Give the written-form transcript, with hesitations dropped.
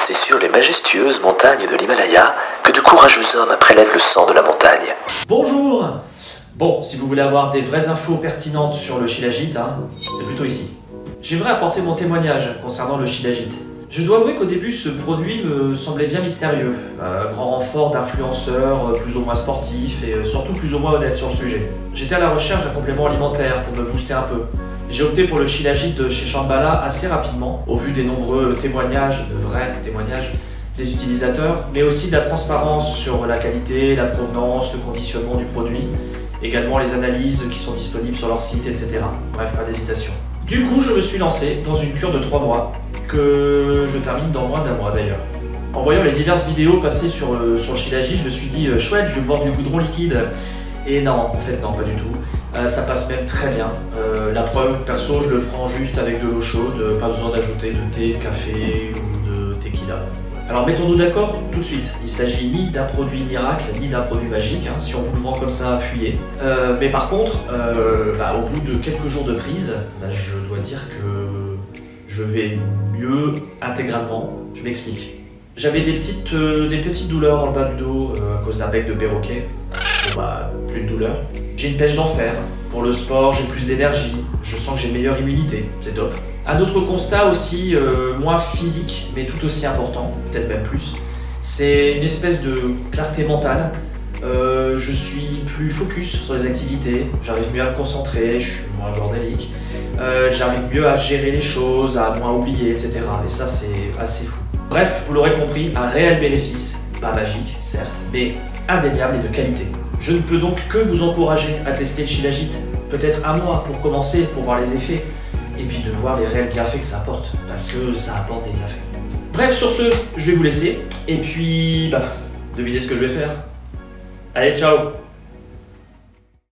C'est sur les majestueuses montagnes de l'Himalaya que de courageux hommes prélèvent le sang de la montagne. Bonjour! Bon, si vous voulez avoir des vraies infos pertinentes sur le Shilajit, c'est plutôt ici. J'aimerais apporter mon témoignage concernant le Shilajit. Je dois avouer qu'au début, ce produit me semblait bien mystérieux. Grand renfort d'influenceurs plus ou moins sportifs et surtout plus ou moins honnêtes sur le sujet. J'étais à la recherche d'un complément alimentaire pour me booster un peu. J'ai opté pour le Shilajit de chez Shambhala assez rapidement, au vu des nombreux témoignages, de vrais témoignages, des utilisateurs, mais aussi de la transparence sur la qualité, la provenance, le conditionnement du produit, également les analyses qui sont disponibles sur leur site, etc. Bref, pas d'hésitation. Du coup, je me suis lancé dans une cure de 3 mois, que je termine dans moins d'un mois d'ailleurs. En voyant les diverses vidéos passer sur le Shilajit, je me suis dit chouette, je vais boire du goudron liquide. Et non, en fait non, pas du tout. Ça passe même très bien. La preuve, perso, je le prends juste avec de l'eau chaude, pas besoin d'ajouter de thé, de café ou de tequila. Alors mettons-nous d'accord tout de suite, il ne s'agit ni d'un produit miracle, ni d'un produit magique, si on vous le vend comme ça, fuyez. Mais par contre, au bout de quelques jours de prise, je dois dire que je vais mieux intégralement. Je m'explique. J'avais des petites douleurs dans le bas du dos à cause d'un bec de perroquet. Bon plus de douleur. J'ai une pêche d'enfer. Pour le sport, j'ai plus d'énergie. Je sens que j'ai meilleure immunité. C'est top. Un autre constat aussi, moins physique, mais tout aussi important, peut-être même plus, c'est une espèce de clarté mentale. Je suis plus focus sur les activités, j'arrive mieux à me concentrer, je suis moins bordélique. J'arrive mieux à gérer les choses, à moins oublier, etc. Et ça, c'est assez fou. Bref, vous l'aurez compris, un réel bénéfice, pas magique, certes, mais indéniable et de qualité. Je ne peux donc que vous encourager à tester le Shilajit, peut-être un mois pour commencer, pour voir les effets, et puis de voir les réels bienfaits que ça apporte, parce que ça apporte des bienfaits. Bref, sur ce, je vais vous laisser, et puis, devinez ce que je vais faire. Allez, ciao!